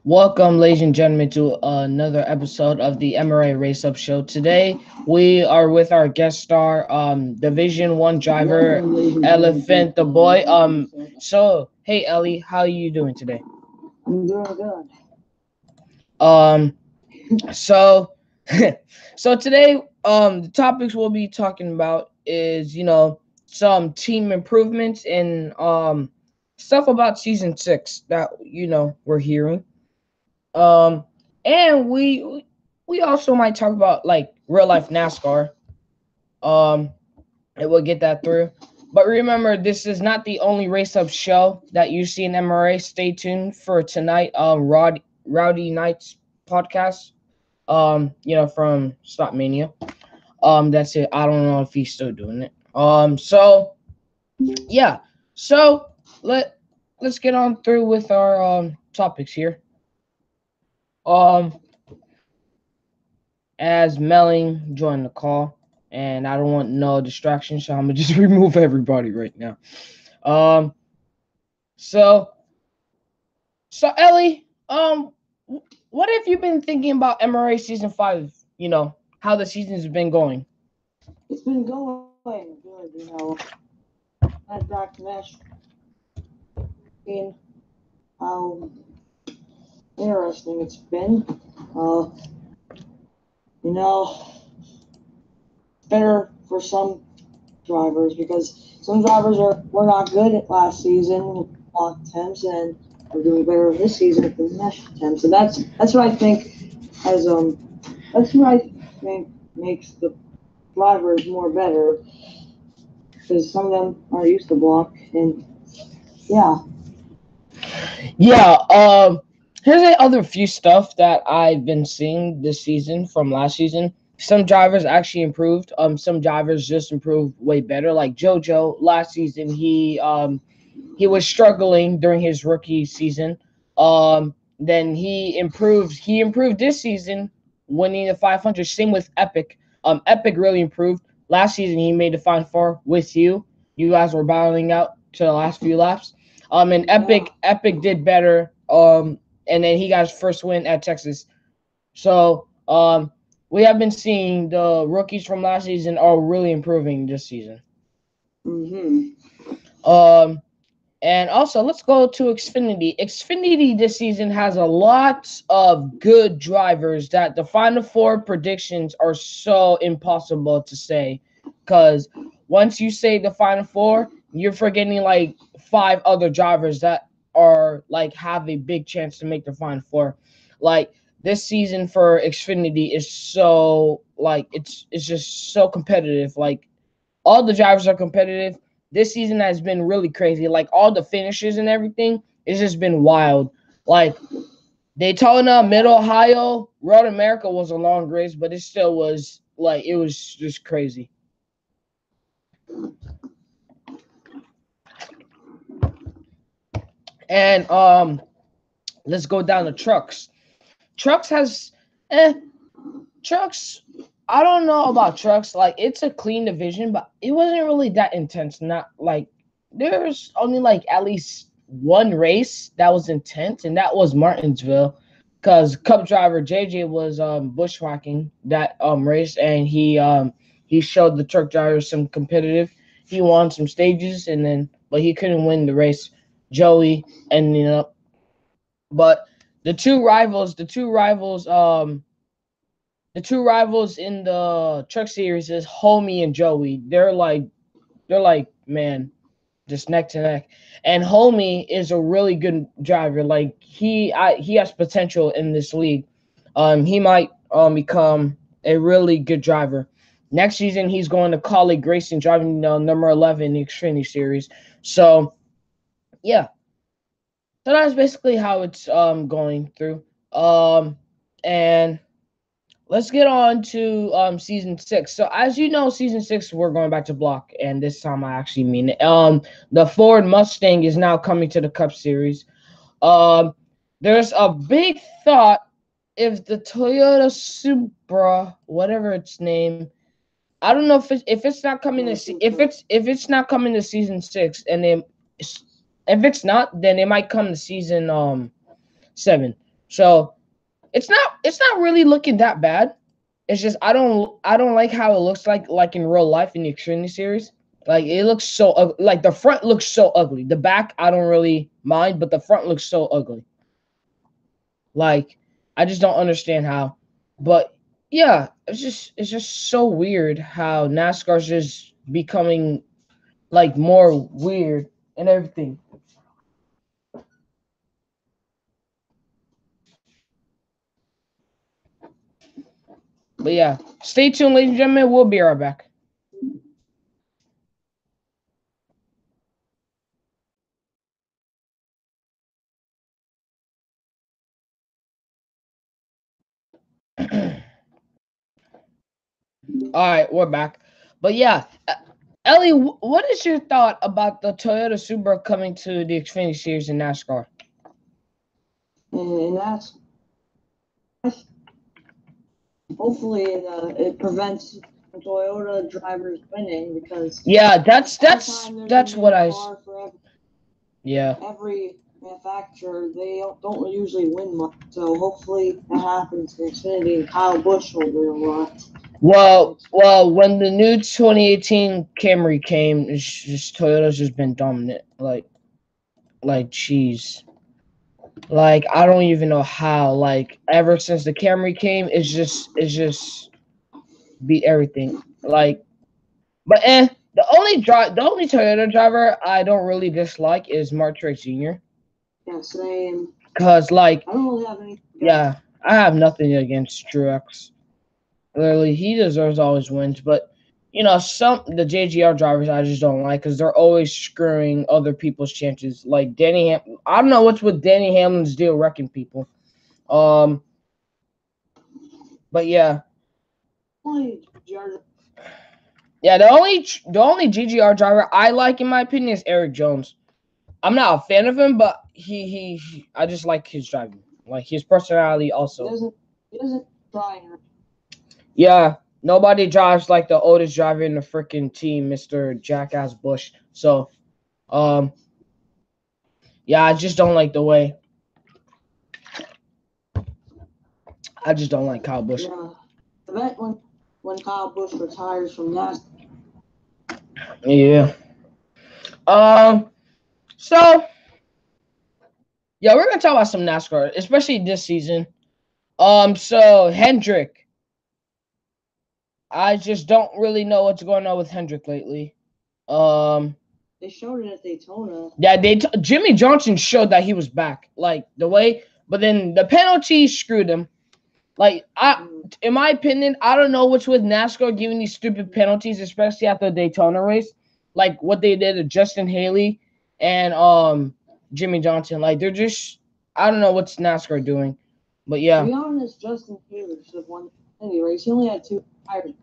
Welcome, ladies and gentlemen, to another episode of the MRA Race Up Show. Today, we are with our guest star, Division One driver, Elephant the Boy. Hey Ellie, how are you doing today? I'm doing good. Um, so, so today, the topics we'll be talking about is some team improvements and stuff about season 6 that we're hearing. Um, and we also might talk about like real life NASCAR. Um, and we'll get that through. But remember, this is not the only race up show that you see in MRA. Stay tuned for tonight. Rowdy Nights podcast. From Stop Mania. That's it. I don't know if he's still doing it. So yeah. So let's get on through with our topics here. Um, as Melling joined the call, and I don't want no distractions, so I'm gonna just remove everybody right now. Um, so Ellie, what have you been thinking about MRA season 5? How the season's been going. It's been going good. That back mesh in how interesting it's been. Uh, you know, better for some drivers because some drivers were not good at last season with block attempts and are doing better this season with the mesh attempts. So that's what I think has that's what I think makes the drivers more better because some of them are used to block and yeah. Yeah. Here's the other few stuff that I've been seeing this season from last season. Some drivers actually improved. Some drivers just improved way better. Like JoJo last season, he was struggling during his rookie season. Then he improved. He improved this season, winning the 500. Same with Epic. Epic really improved. Last season, he made the Final Four with you. You guys were battling out to the last few laps. And Yeah. Epic did better. And then he got his first win at Texas. So, we have been seeing the rookies from last season are really improving this season. Mm-hmm. Um, And also, let's go to Xfinity. Xfinity this season has a lot of good drivers that the Final Four predictions are so impossible to say. Because once you say the Final Four, you're forgetting like 5 other drivers that are like have a big chance to make the Final Four. Like this season for Xfinity is so like it's just so competitive. Like all the drivers are competitive. This season has been really crazy. Like all the finishes and everything, it's just been wild. Like Daytona, Mid Ohio, Road America was a long race, but it still was like it was just crazy. And let's go down to trucks. Trucks has eh trucks. I don't know about trucks. Like it's a clean division, but it wasn't really that intense. Not like there's only like at least one race that was intense, and that was Martinsville, because Cup driver JJ was bushwhacking that race, and he showed the truck drivers some competitive. He won some stages, and then but he couldn't win the race. Joey and but the two rivals in the truck series is Homie and Joey. They're like man, just neck to neck. And Homie is a really good driver. Like he has potential in this league. He might become a really good driver. Next season he's going to Colleague Racing, driving number 11 in the Xfinity series. So yeah, so that's basically how it's going through. And let's get on to season 6. So as you know, season 6 we're going back to block, and this time I actually mean it. The Ford Mustang is now coming to the Cup Series. Um, there's a big thought if the Toyota Supra, whatever its name, I don't know if it's not coming to if it's not coming to season 6, and then if it's not, then it might come to season 7. So it's not really looking that bad. It's just I don't like how it looks like in real life in the Xfinity series. Like it looks so like the front looks so ugly. The back I don't really mind, but the front looks so ugly. Like I just don't understand how. But yeah, it's just so weird how NASCAR's just becoming like more weird and everything. But yeah, stay tuned, ladies and gentlemen. We'll be right back. All right, we're back. But yeah, Ellie, what is your thought about the Toyota Supra coming to the Xfinity Series in NASCAR? And that's hopefully it prevents Toyota drivers winning because Yeah, that's every that's time there's a that's what new I. car for Yeah. every manufacturer, they don't usually win much. So hopefully that happens to Xfinity and Kyle Busch will win a lot. Well, when the new 2018 Camry came, it's just Toyota's just been dominant. Like, jeez. Like, I don't even know how. Like, ever since the Camry came, it's just beat everything. Like, but the only Toyota driver I don't really dislike is Mark Truex Jr. Yeah, same. Cause like, I don't really have anything against. yeah, I have nothing against Truex. Literally, he deserves always wins, but some the JGR drivers I just don't like because they're always screwing other people's chances. Like I don't know what's with Danny Hamlin's deal wrecking people. Um, but yeah, Only yeah. The only GGR driver I like in my opinion is Eric Jones. I'm not a fan of him, but I just like his driving, like his personality he also. doesn't try. Yeah, nobody drives like the oldest driver in the freaking team, Mister Jackass Bush. So, um, yeah, I just don't like the way. I just don't like Kyle Busch. Yeah, I bet when Kyle Busch retires from NASCAR. Yeah. Um. So yeah, we're gonna talk about some NASCAR, especially this season. So Hendrick, I just don't really know what's going on with Hendrick lately. Um. They showed it at Daytona. Yeah, Jimmy Johnson showed that he was back, like the way, but then the penalty screwed him. Like in my opinion, I don't know what's with NASCAR giving these stupid penalties, especially after the Daytona race, like what they did to Justin Haley and Jimmy Johnson. Like they're just, I don't know what's NASCAR doing, but To yeah, be honest, Justin Taylor should have won any race. He only had two tires.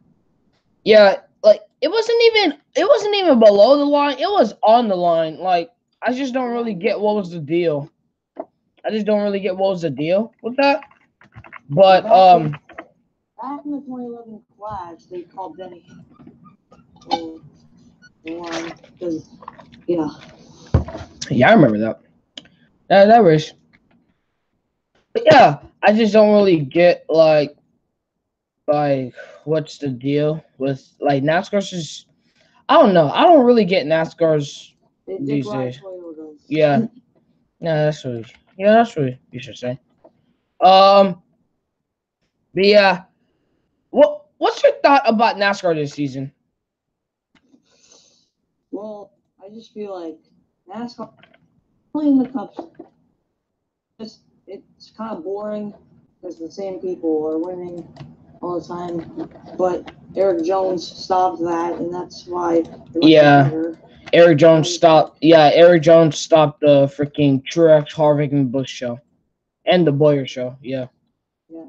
yeah. Like it wasn't even below the line. It was on the line. Like I just don't really get what was the deal. I just don't really get what was the deal with that. But Back in the 2011 Flash, they called Denny one because yeah, yeah, I remember that. That race. But yeah, I just don't really get like what's the deal with like NASCAR's just I don't know. I don't really get NASCAR's they dick these ride days. Toyotas. Yeah. Yeah, that's what you should say. Um but yeah. What's your thought about NASCAR this season? Well, I just feel like NASCAR only in the cups. It's kind of boring because the same people are winning all the time. But Eric Jones stopped that, and that's why it might get Yeah. better. Eric Jones stopped the freaking Truex, Harvick, and Bush show. And the Boyer show, yeah. Yeah,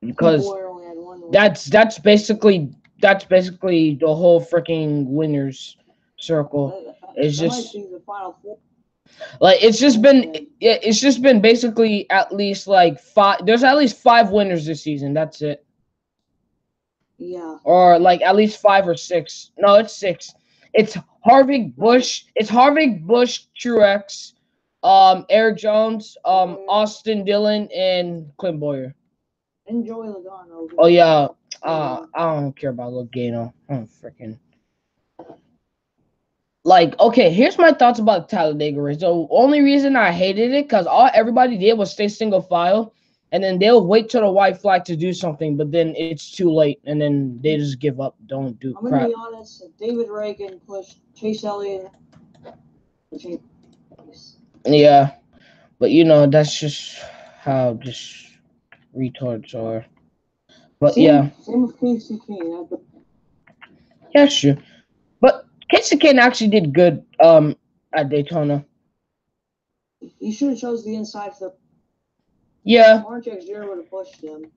Because Boyer only had one win. that's basically the whole freaking winners circle. It's That might just be the final four. like it's just been basically at least like five. There's at least five winners this season. That's it, Yeah. or like at least five or six. No, it's six. It's Harvick, Bush. It's Harvick, Bush, Truex. Eric Jones, Austin Dillon, and Clint Boyer. And Joey Logano. Oh yeah. I don't care about Logano. I don't freaking like. Okay, here's my thoughts about the Talladega race. The only reason I hated it because all everybody did was stay single file, and then they'll wait till the white flag to do something, but then it's too late, and then they just give up. Don't do I'm crap. gonna be honest. David Reagan pushed Chase Elliott. Yeah, but that's just how just retards are. But yeah, Same with Casey Kane. yeah, sure. But Casey Kane actually did good at Daytona. He should have chose the inside for Yeah, Marchex Jr. would have pushed him.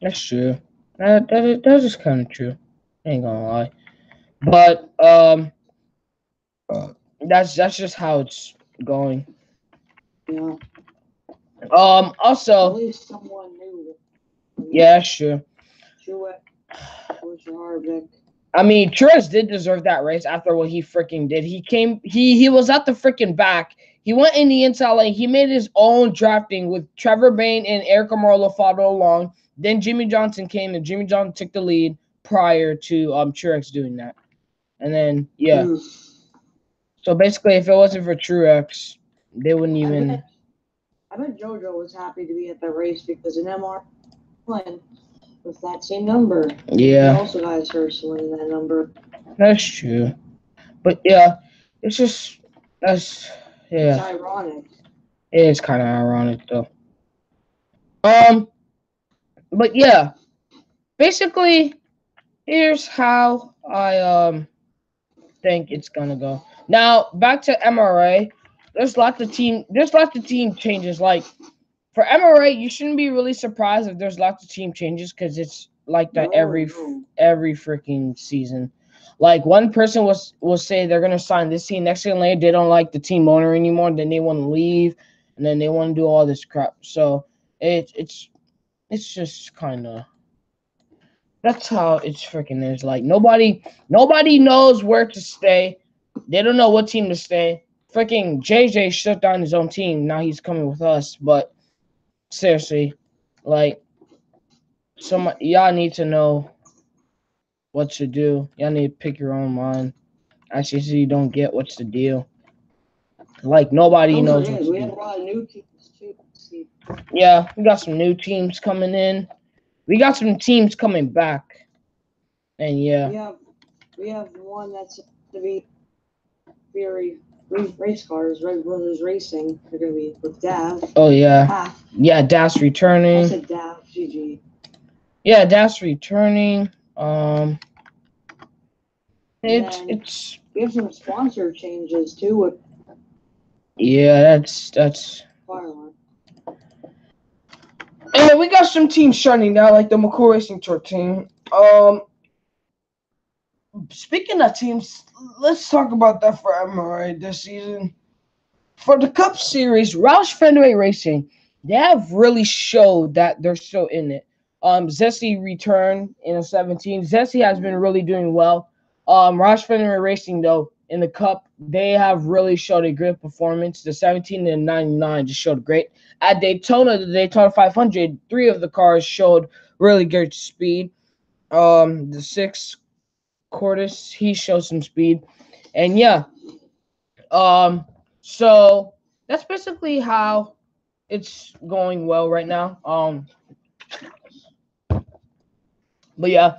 that's true. That is kind of true. Ain't gonna lie. But that's just how it's going. Yeah. At Also, least someone knew. yeah, sure. Truex, Harvick. I mean, Truex did deserve that race after what he freaking did. He was at the freaking back. He went in the inside lane. He made his own drafting with Trevor Bayne and Eric Amorlo followed along. Then Jimmy Johnson came and Jimmy Johnson took the lead prior to Truex doing that. And then yeah. So basically, if it wasn't for Truex, they wouldn't even. I bet JoJo was happy to be at the race because an MRA with that same number. Yeah. He also got his first win in that number. That's true. But yeah, it's just that's yeah. It's ironic. It is kind of ironic though. But yeah, basically, here's how I think it's gonna go. Now back to MRA. There's lots of team changes. Like for MRA, you shouldn't be really surprised if there's lots of team changes because it's like that every freaking season. Like one person will say they're gonna sign this team, next thing later they don't like the team owner anymore, then they want to leave, and then they want to do all this crap. So it's just kind of that's how it's freaking is. Like nobody knows where to stay. They don't know what team to stay. Freaking JJ shut down his own team. Now he's coming with us, but seriously, like some y'all need to know what to do. Y'all need to pick your own mind. Actually, so you don't get what's the deal. Like nobody knows what to We have do. a lot of new teams too. Yeah, we got some new teams coming in. We got some teams coming back, and yeah, we have one that's to be very race cars. Red Brothers Racing. They're gonna be with Dav. Oh yeah, yeah. Dav's returning. I said Dav. GG. Yeah, Dav's returning. It's we have some sponsor changes too. Yeah, that's. And we got some teams shutting down, like the McCool Racing Tour team. Speaking of teams, let's talk about that for MRA this season. For the Cup Series, Roush Fenway Racing, they have really showed that they're still in it. Zesty returned in a 17. Zesty has been really doing well. Roush Fenway Racing, though, in the Cup, they have really showed a great performance. The 17 and 99 just showed great. At Daytona, the Daytona 500, 3 of the cars showed really good speed. The 6 Cortis, he showed some speed. And yeah, so that's basically how it's going well right now. But yeah.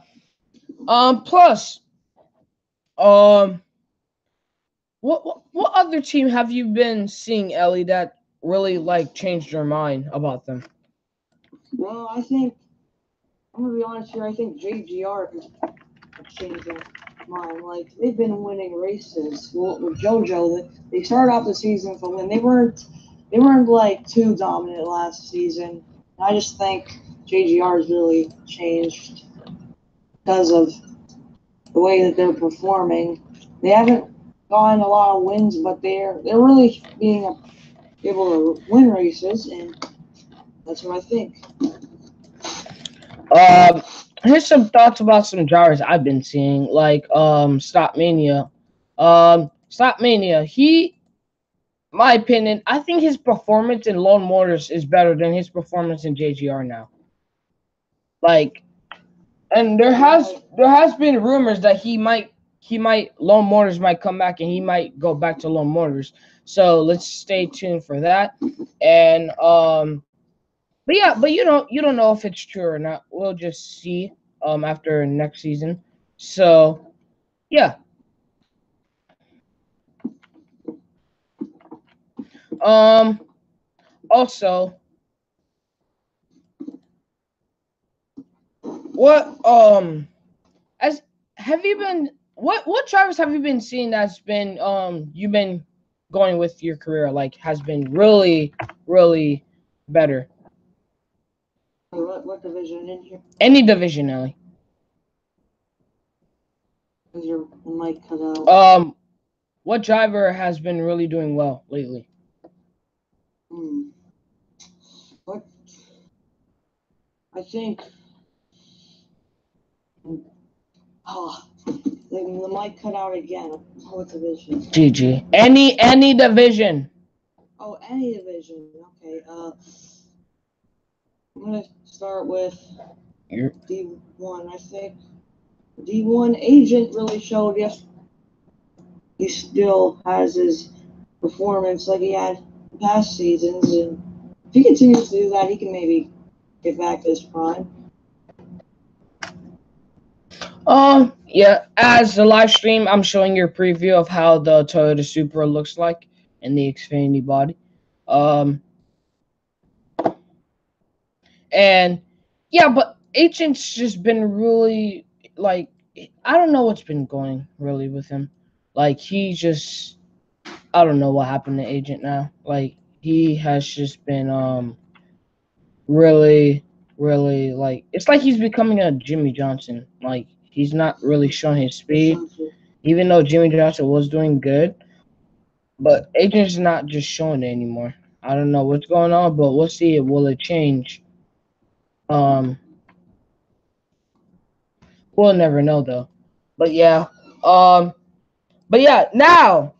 Plus, what other team have you been seeing, Ellie, that really like changed your mind about them? Well, I think I'm gonna be honest here. I think JGR has changed their mind. Like they've been winning races. Well, with JoJo, they started off the season for win. They weren't like too dominant last season. I just think JGR has really changed because of the way that they're performing. They haven't gotten a lot of wins, but they're really being able to win races, and that's what I think. Here's some thoughts about some drivers I've been seeing, like Stop Mania. Stop Mania. my opinion, I think his performance in Lone Motors is better than his performance in JGR now. Like, and there has been rumors that he might Lone Motors might come back and he might go back to Lone Motors. So let's stay tuned for that. And but yeah, but you don't know if it's true or not. We'll just see after next season. So yeah. Um also, what as have you been what drivers have you been seeing that's been you've been going with your career, like has been really better? What division in here? Any division, Ellie. Is your mic cut out? What driver has been really doing well lately? Hmm. What? I think. Oh, the mic cut out again. What division? GG. Any division. Oh, any division. Okay. I'm gonna start with You're, D1. I think D1 agent really showed yes he still has his performance like he had in past seasons, and if he continues to do that, he can maybe get back to his prime. yeah. As the live stream, I'm showing you a preview of how the Toyota Supra looks like in the Xfinity body. Um, and yeah, but Agent's just been really like I don't know what's been going really with him. Like he just I don't know what happened to Agent now. Like he has just been really like it's like he's becoming a Jimmy Johnson. Like he's not really showing his speed, even though Jimmy Johnson was doing good. But Agent's not just showing it anymore. I don't know what's going on, but we'll see. Will it change? Um, we'll never know though. But yeah, um, but yeah. Now,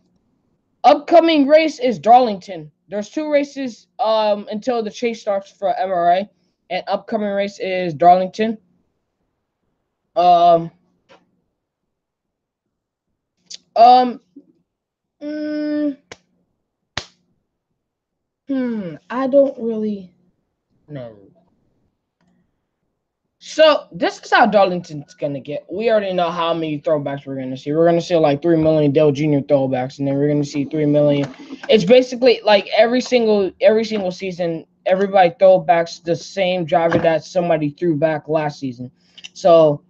upcoming race is Darlington. There's two races until the chase starts for MRA, and upcoming race is Darlington. Um, um, mm, I don't really know. So this is how Darlington's gonna get. We already know how many throwbacks we're gonna see. We're gonna see like 3 million Dale Jr. throwbacks, and then we're gonna see 3 million. It's basically like every single season, everybody throwbacks the same driver that somebody threw back last season. So,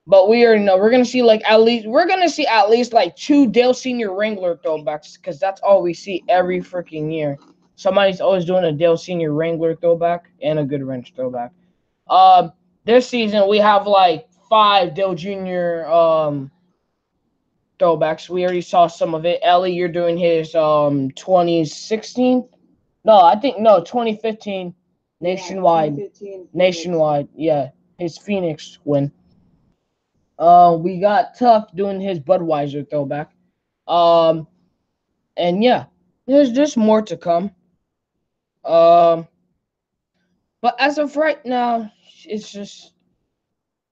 but we already know we're gonna see at least like two Dale Senior Wrangler throwbacks because that's all we see every freaking year. Somebody's always doing a Dale Senior Wrangler throwback and a good wrench throwback. Um, this season we have like five Dale Jr. Throwbacks. We already saw some of it. Ellie, you're doing his 2016. No, I think no 2015 nationwide. 2015 Nationwide, yeah, his Phoenix win. We got Tough doing his Budweiser throwback. Um, and yeah, there's just more to come. Um, but as of right now, it's just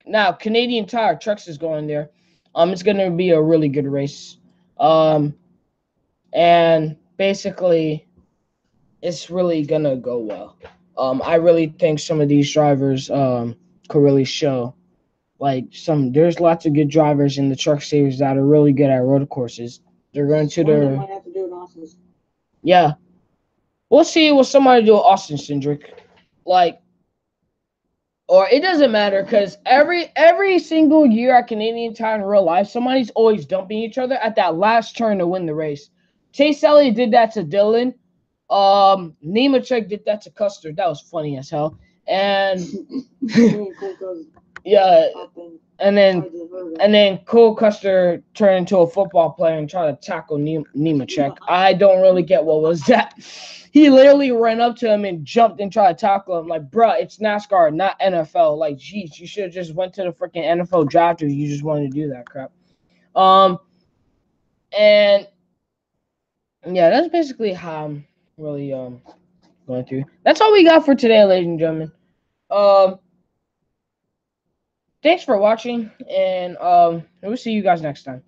now Canadian Tire Trucks is going there. It's gonna be a really good race. Um, and basically, it's really gonna go well. I really think some of these drivers could really show. Like there's lots of good drivers in the truck series that are really good at road courses. They're going to One of them the might have to do an Austin's. yeah. We'll see what somebody do with Austin Cindric. Like or it doesn't matter because every single year at Canadian Tire in real life, somebody's always dumping each other at that last turn to win the race. Chase Elliott did that to Dylan. Nemechek did that to Custer. That was funny as hell. And yeah, and then Cole Custer turned into a football player and tried to tackle Nemechek. I don't really get what was that. He literally ran up to him and jumped and tried to tackle him. Like, bruh, it's NASCAR, not NFL. Like, jeez, you should have just went to the freaking NFL draft if you just wanted to do that crap. Um, and yeah, that's basically how I'm really going through. That's all we got for today, ladies and gentlemen. Um, thanks for watching, and we'll see you guys next time.